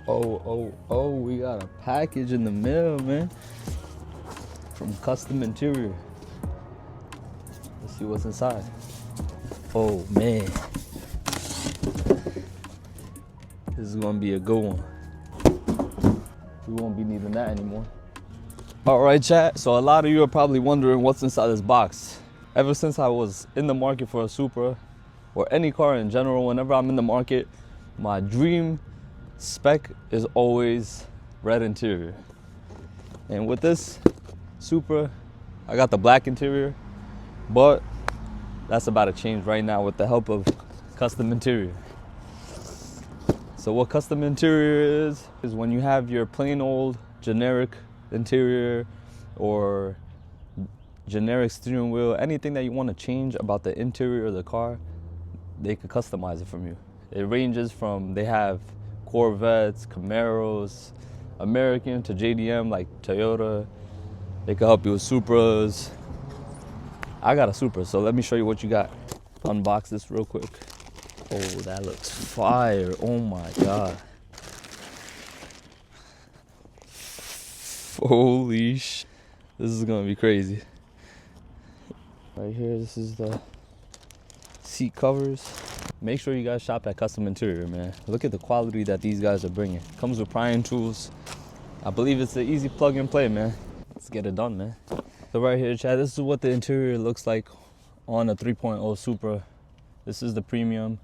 Oh, we got a package in the mail, man. From Kustom Interior. Let's see what's inside. Oh, man. This is gonna be a good one. We won't be needing that anymore. All right, chat. So a lot of you are probably wondering what's inside this box. Ever since I was in the market for a Supra, or any car in general, whenever I'm in the market, my dream spec is always red interior. And with this Supra, I got the black interior, but that's about to change right now with the help of Kustom Interior. So what Kustom Interior is when you have your plain old generic interior or generic steering wheel, anything that you want to change about the interior of the car, they could customize it from you. It ranges from, they have Corvettes, Camaros, American to JDM like Toyota. They can help you with Supras. I got a Supra, so let me show you what you got. Unbox this real quick. Oh, that looks fire. Oh my God. Holy sh! This is gonna be crazy. Right here, this is the seat covers. Make sure you guys shop at Kustom Interior, man. Look at the quality that these guys are bringing. Comes with prying tools. I believe it's an easy plug and play, man. Let's get it done, man. So right here, Chad, this is what the interior looks like on a 3.0 Supra. This is the premium.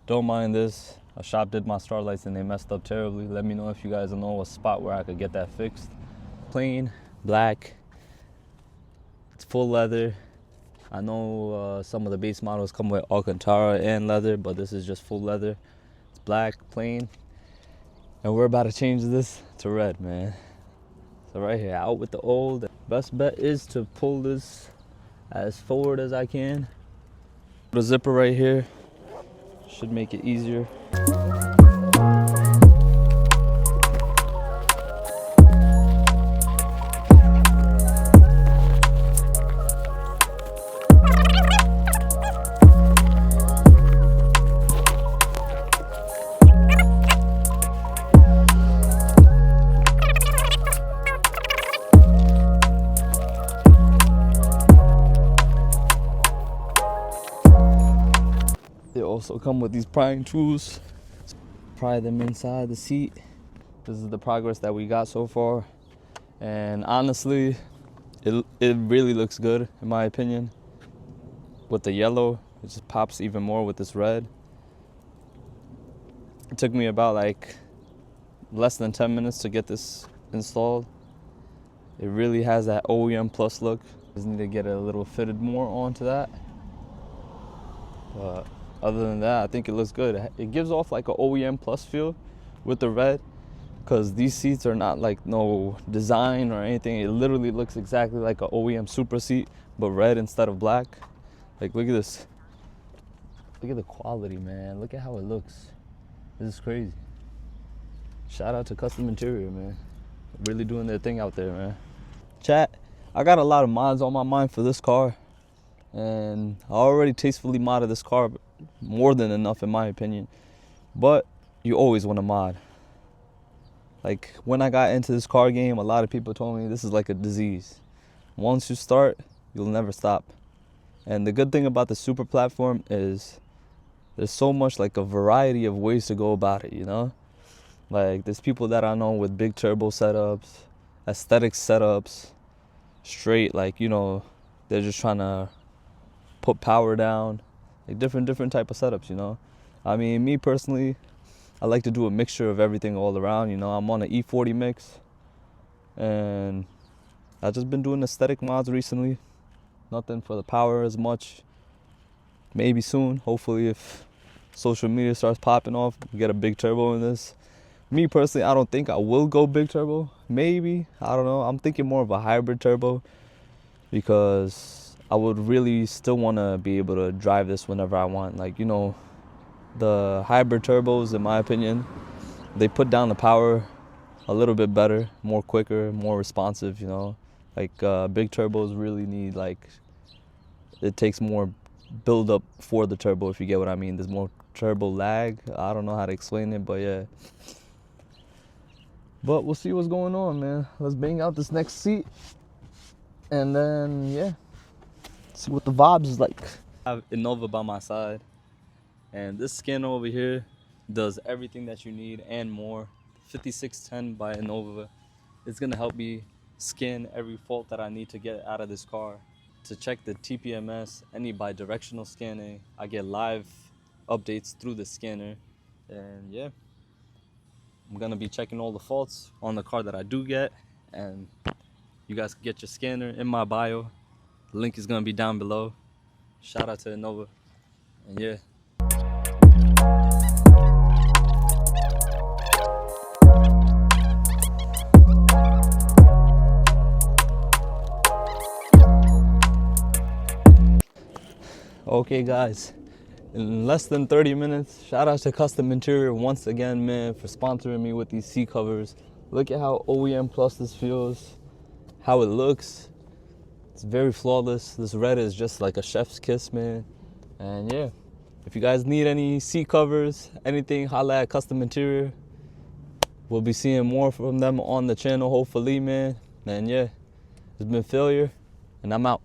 Don't mind this. I shopped at my Starlights and they messed up terribly. Let me know if you guys know a spot where I could get that fixed. Plain, black. It's full leather. I know some of the base models come with Alcantara and leather, but this is just full leather. It's black, plain. And we're about to change this to red, man. So right here, out with the old. Best bet is to pull this as forward as I can. The zipper right here should make it easier. They also come with these prying tools. Pry them inside the seat. This is the progress that we got so far. And honestly, it really looks good in my opinion. With the yellow, it just pops even more with this red. It took me about like less than 10 minutes to get this installed. It really has that OEM plus look. Just need to get it a little fitted more onto that. But other than that, I think it looks good. It gives off like an OEM plus feel with the red, because these seats are not like no design or anything. It literally looks exactly like an OEM Supra seat, but red instead of black. Like, look at this. Look at the quality, man. Look at how it looks. This is crazy. Shout out to Kustom Interior, man. Really doing their thing out there, man. Chat, I got a lot of mods on my mind for this car. And I already tastefully modded this car more than enough in my opinion, but you always want to mod. Like when I got into this car game, a lot of people told me this is like a disease. Once you start, you'll never stop. And the good thing about the Supra platform is there's so much like a variety of ways to go about it, you know? Like there's people that I know with big turbo setups, aesthetic setups, straight like, you know, they're just trying to put power down, like different type of setups, you know. I mean, me personally, I like to do a mixture of everything all around, you know. I'm on an E40 mix, and I've just been doing aesthetic mods recently. Nothing for the power as much. Maybe soon, hopefully, if social media starts popping off, we get a big turbo in this. Me personally, I don't think I will go big turbo. Maybe, I don't know. I'm thinking more of a hybrid turbo, because I would really still want to be able to drive this whenever I want. Like, you know, the hybrid turbos, in my opinion, they put down the power a little bit better, more quicker, more responsive, you know. Like big turbos really need, like, it takes more build up for the turbo, if you get what I mean. There's more turbo lag. I don't know how to explain it, but yeah. But we'll see what's going on, man. Let's bang out this next seat, and then yeah, see what the vibes is like. I have Innova by my side, and this scanner over here does everything that you need and more. 5610 by Innova. It's gonna help me scan every fault that I need to get out of this car. To check the TPMS, any bi-directional scanning, I get live updates through the scanner. And yeah, I'm gonna be checking all the faults on the car that I do get, and you guys can get your scanner in my bio. The link is gonna be down below. Shout out to Innova, and yeah. Okay guys, in less than 30 minutes, shout out to Kustom Interior once again, man, for sponsoring me with these seat covers. Look at how OEM plus this feels, how it looks. It's very flawless. This red is just like a chef's kiss, man. And yeah, if you guys need any seat covers, anything, holla at Kustom Interior. We'll be seeing more from them on the channel, hopefully, man. And yeah, it's been Failure, and I'm out.